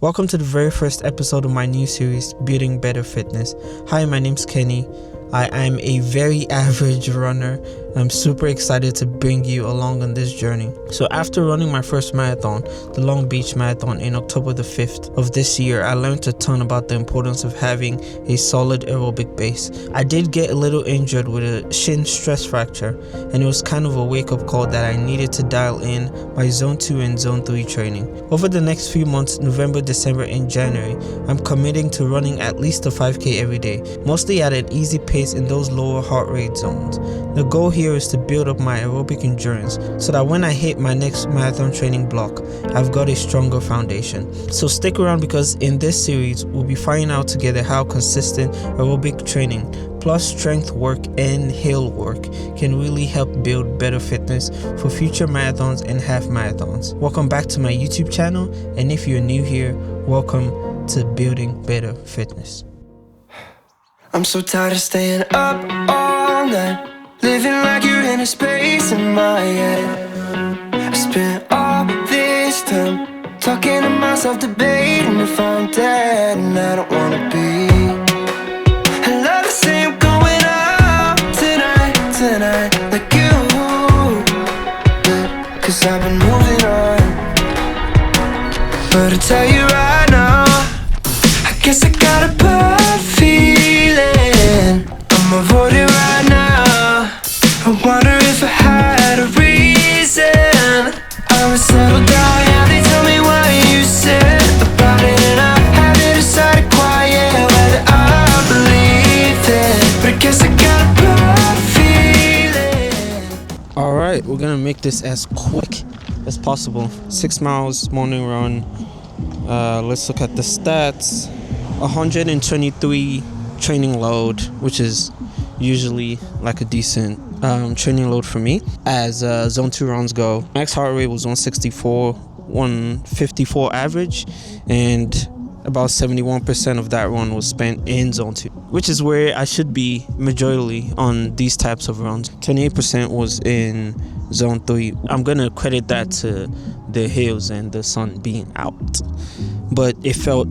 Welcome to the very first episode of my new series, Building Better Fitness. Hi, my name's Kenny. I am a very average runner. I'm super excited to bring you along on this journey. So after running my first marathon, the Long Beach Marathon in October the 5th of this year, I learned a ton about the importance of having a solid aerobic base. I did get a little injured with a shin stress fracture, and it was kind of a wake-up call that I needed to dial in my Zone 2 and Zone 3 training. Over the next few months, November, December, and January, I'm committing to running at least a 5K every day, mostly at an easy pace in those lower heart rate zones. The goal here is to build up my aerobic endurance so that when I hit my next marathon training block, I've got a stronger foundation. So stick around, because in this series, we'll be finding out together how consistent aerobic training plus strength work and hill work can really help build better fitness for future marathons and half marathons. Welcome back to my YouTube channel, and if you're new here, welcome to Building Better Fitness. I'm so tired of staying up all night, living like you're in a space in my head. I spent all this time talking to myself, debating if I'm dead, and I don't wanna be. I love to say I'm going out tonight, like you, but, cause I've been moving on. But I tell you right now, I guess I got a bad feeling. I'm avoiding right now. I wonder if I had a reason. I would settle down, yeah, they tell me what you said about it, and I haven't decided quite yet whether I believe it. But I guess I got a bad feeling. Alright, we're gonna make this as quick as possible. 6 miles morning run. Let's look at the stats. 123 training load, which is usually like a decent training load for me as Zone 2 runs go. Max heart rate was 164, 154 average, and about 71% of that run was spent in Zone 2, which is where I should be majorly on these types of runs. 28% was in Zone 3. I'm gonna credit that to the hills and the sun being out, but it felt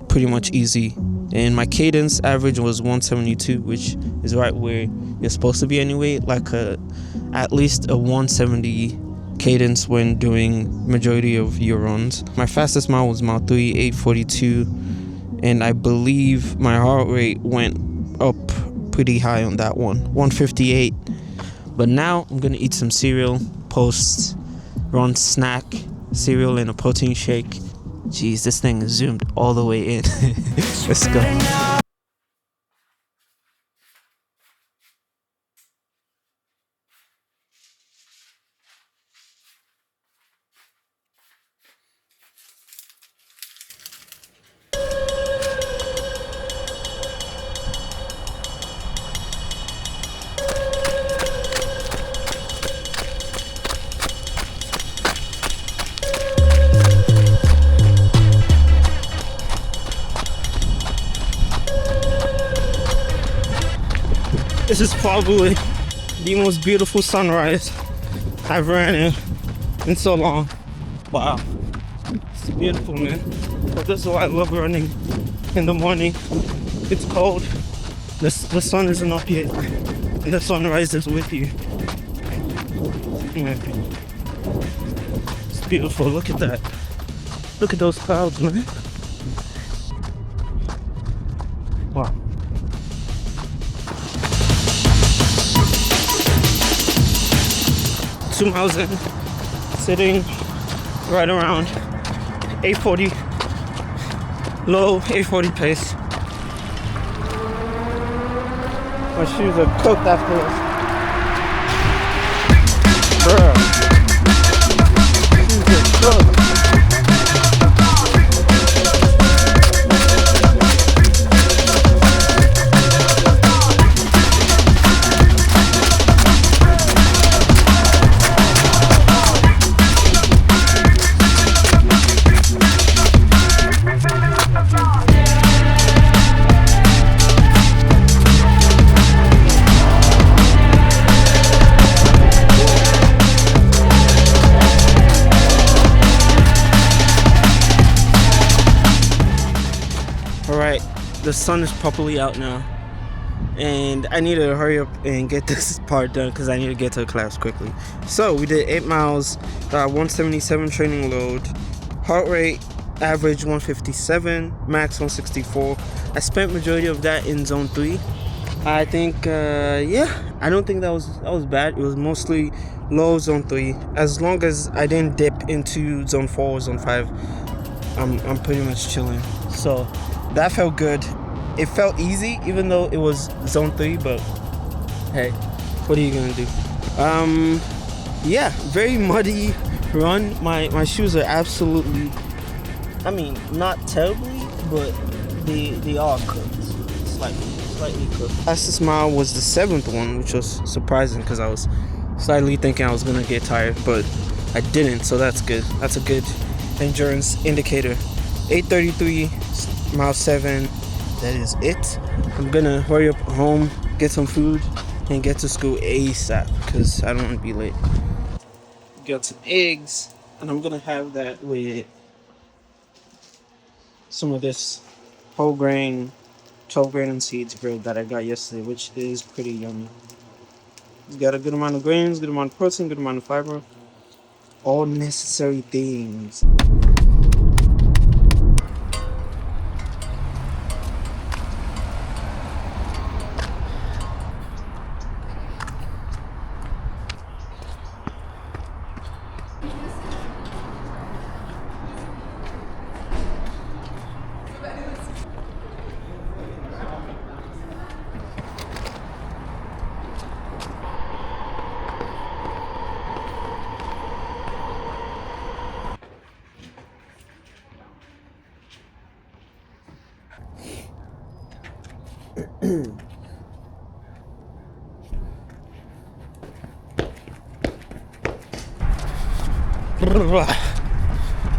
pretty much easy. And my cadence average was 172, which is right where you're supposed to be anyway, like at least a 170 cadence when doing majority of your runs. My fastest mile was mile 3, 8:42, and I believe my heart rate went up pretty high on that one, 158. But now I'm gonna eat some cereal post run snack, cereal and a protein shake. Jeez, this thing is zoomed all the way in. Let's go. This is probably the most beautiful sunrise I've ran in so long. Wow, it's beautiful, man. But this is why I love running in the morning. It's cold, the sun isn't up yet, and the sun rises with you. Man, it's beautiful. Look at that. Look at those clouds, man. Wow. Two miles in, sitting right around 840, low 840 pace. My shoes are cooked after this. Bruh. Shoes are cooked. Alright, the sun is properly out now. And I need to hurry up and get this part done because I need to get to class quickly. So we did 8 miles, 177 training load, heart rate average 157, max 164. I spent majority of that in zone 3. I think yeah, I don't think that was bad. It was mostly low zone 3. As long as I didn't dip into zone 4 or zone 5, I'm pretty much chilling. So that felt good. It felt easy even though it was zone 3, but hey, what are you gonna do? Yeah, very muddy run. My shoes are absolutely, I mean, not terribly, but they are cooked. Slightly cooked. Fastest mile was the 7th one, which was surprising because I was slightly thinking I was gonna get tired, but I didn't, so that's good. That's a good endurance indicator. 8:33, mile 7. That is it. I'm gonna hurry up home, get some food, and get to school ASAP because I don't want to be late. Got some eggs, and I'm gonna have that with some of this whole grain, 12 grain and seeds bread that I got yesterday, which is pretty yummy. It's got a good amount of grains, good amount of protein, good amount of fiber, all necessary things.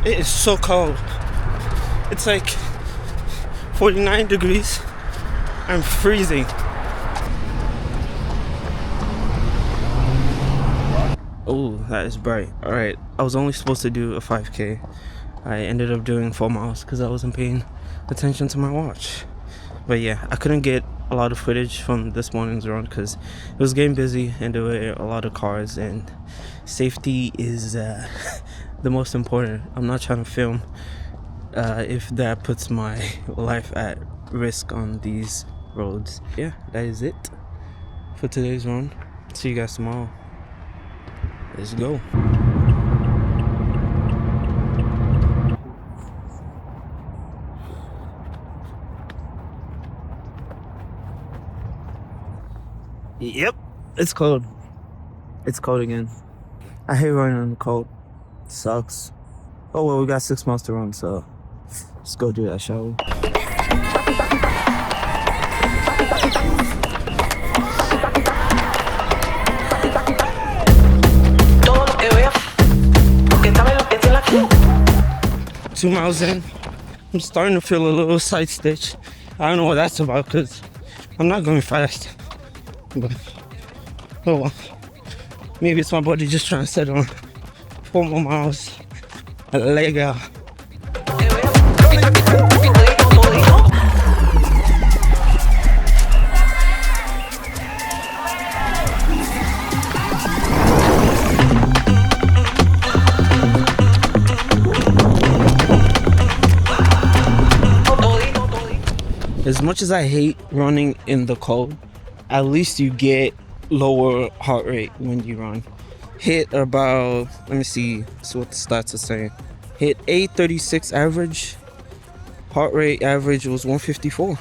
It is so cold. It's like 49 degrees. I'm freezing. Oh, that is bright. Alright, I was only supposed to do a 5K. I ended up doing 4 miles because I wasn't paying attention to my watch. But yeah, I couldn't get a lot of footage from this morning's run because it was getting busy and there were a lot of cars, and safety is the most important. I'm not trying to film if that puts my life at risk on these roads. Yeah, that is it for today's run. See you guys tomorrow. Let's go. Yep, it's cold. It's cold again. I hate running in the cold. It sucks. Oh well, we got 6 miles to run, so let's go do that, shall we? Two miles in, I'm starting to feel a little side stitch. I don't know what that's about because I'm not going fast. But oh well, maybe it's my body just trying to settle on 4 more miles. A leg out. As much as I hate running in the cold, at least you get lower heart rate when you run. Hit about, let me see what the stats are saying. Hit 836 average. Heart rate average was 154.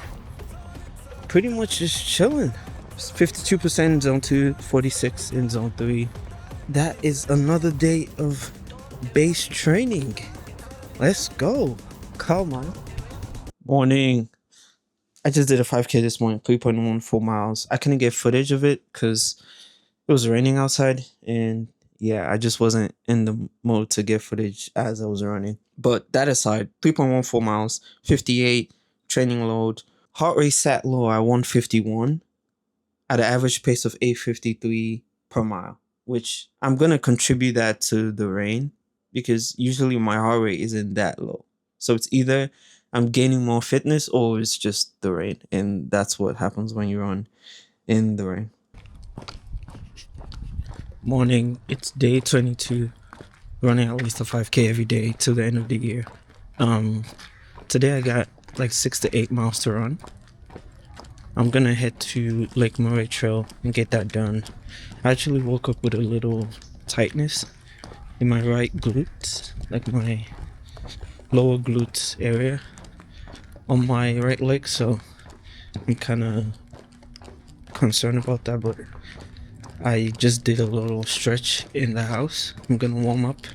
Pretty much just chilling. 52% in zone 2, 46 in zone 3. That is another day of base training. Let's go. Come on. Morning. I just did a 5K this morning, 3.14 miles. I couldn't get footage of it because it was raining outside, and yeah, I just wasn't in the mode to get footage as I was running. But that aside, 3.14 miles, 58 training load. Heart rate sat low at 151 at an average pace of 853 per mile, which I'm going to contribute that to the rain because usually my heart rate isn't that low. So it's either I'm gaining more fitness, or it's just the rain. And that's what happens when you run in the rain. Morning, it's day 22, running at least a 5K every day till the end of the year. Today I got like 6 to 8 miles to run. I'm gonna head to Lake Murray Trail and get that done. I actually woke up with a little tightness in my right glute, like my lower glute area on my right leg, so I'm kind of concerned about that, but I just did a little stretch in the house. I'm gonna warm up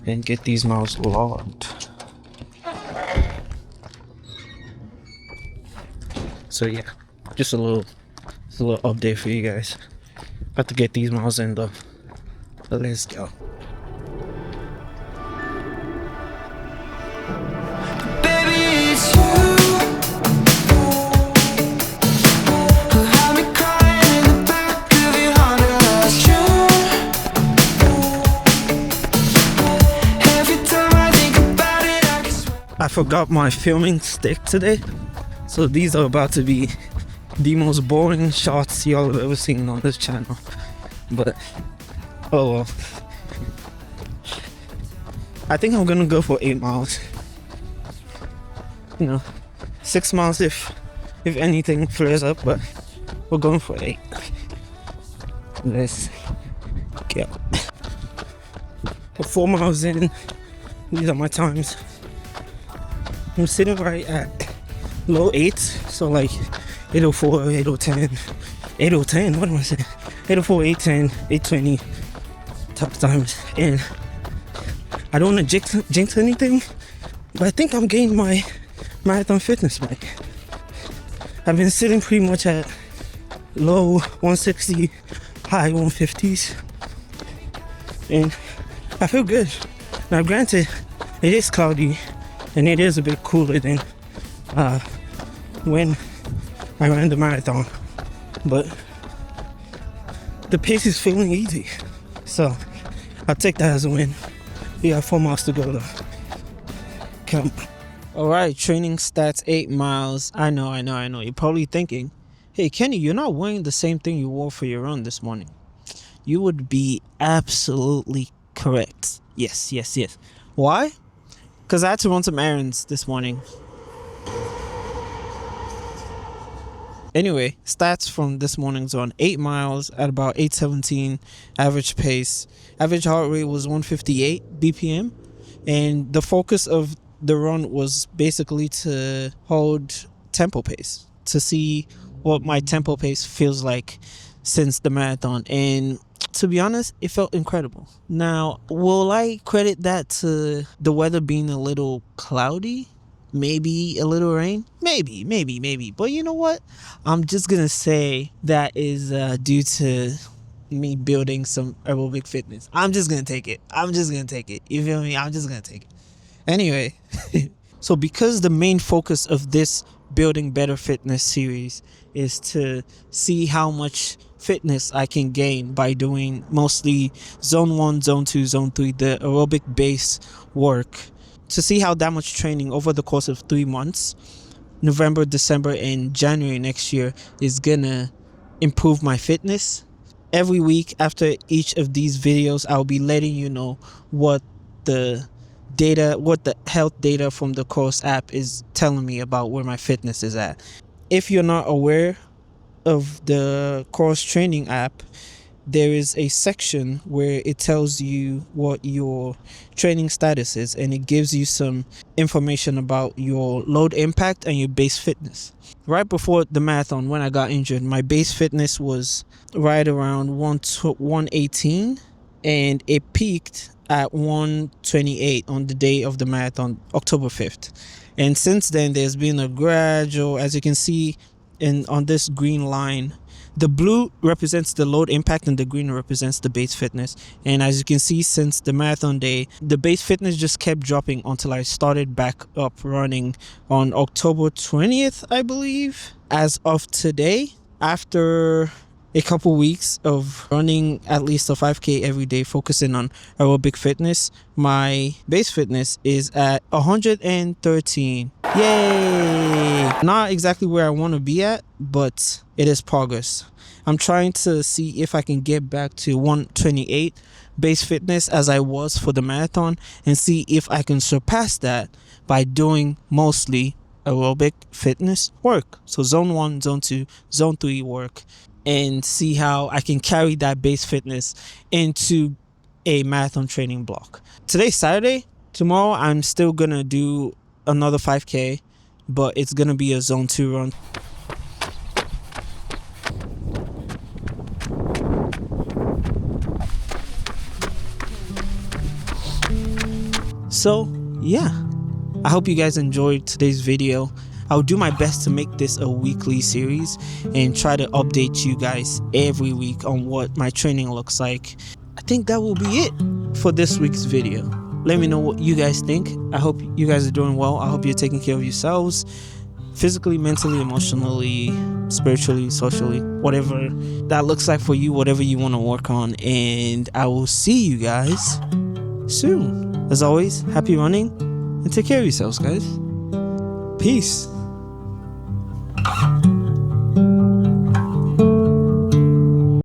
and get these miles logged. So yeah, just a little update for you guys. About to get these miles in though. Let's go. Baby, it's you who had me crying in the back of your Honda last June. Every time I think about it, I can swear. I forgot my filming stick today, so these are about to be the most boring shots y'all have ever seen on this channel. But oh well. I think I'm gonna go for 8 miles. 6 miles if anything flares up, but we're going for 8. Let's go. 4 miles in, these are my times. I'm sitting right at low 8s, so like 804, 810, 810, what am I saying? 804, 810, 820 type of times. And I don't want to jinx anything, but I think I'm gaining my marathon fitness back. I've been sitting pretty much at low 160, high 150s, and I feel good. Now granted, it is cloudy and it is a bit cooler than when I ran the marathon, but the pace is feeling easy, so I'll take that as a win. We got 4 miles to go though. Come. All right, training stats 8 miles. I know. You're probably thinking, hey Kenny, you're not wearing the same thing you wore for your run this morning. You would be absolutely correct. Yes. Why? Because I had to run some errands this morning. Anyway, stats from this morning's run: 8 miles at about 8:17 average pace. Average heart rate was 158 BPM, and the focus of the run was basically to hold tempo pace, to see what my tempo pace feels like since the marathon. And to be honest, it felt incredible. Now, will I credit that to the weather being a little cloudy? Maybe a little rain? Maybe. But you know what? I'm just gonna say that is due to me building some aerobic fitness. I'm just gonna take it. You feel me? I'm just gonna take it. Anyway, so because the main focus of this Building Better Fitness series is to see how much fitness I can gain by doing mostly zone 1, zone 2, zone 3, the aerobic base work, to see how that much training over the course of 3 months, November, December, and January next year, is gonna improve my fitness. Every week after each of these videos, I'll be letting you know what the health data from the course app is telling me about where my fitness is at. If you're not aware of the course training app, there is a section where it tells you what your training status is, and it gives you some information about your load impact and your base fitness. Right before the marathon, when I got injured, my base fitness was right around 118, and it peaked at 128 on the day of the marathon, October 5th. And since then, there's been a gradual, as you can see on this green line, the blue represents the load impact and the green represents the base fitness. And as you can see, since the marathon day, the base fitness just kept dropping until I started back up running on October 20th, I believe. As of today, after a couple weeks of running at least a 5K every day, focusing on aerobic fitness, my base fitness is at 113. Yay! Not exactly where I want to be at, but it is progress. I'm trying to see if I can get back to 128 base fitness as I was for the marathon, and see if I can surpass that by doing mostly aerobic fitness work. So zone 1, zone 2, zone 3 work, and see how I can carry that base fitness into a marathon training block. Today's Saturday. Tomorrow I'm still gonna do another 5K, but it's gonna be a zone 2 run. So yeah, I hope you guys enjoyed today's video. I'll do my best to make this a weekly series and try to update you guys every week on what my training looks like. I think that will be it for this week's video. Let me know what you guys think. I hope you guys are doing well. I hope you're taking care of yourselves physically, mentally, emotionally, spiritually, socially, whatever that looks like for you, whatever you want to work on. And I will see you guys soon. As always, happy running and take care of yourselves, guys. Peace.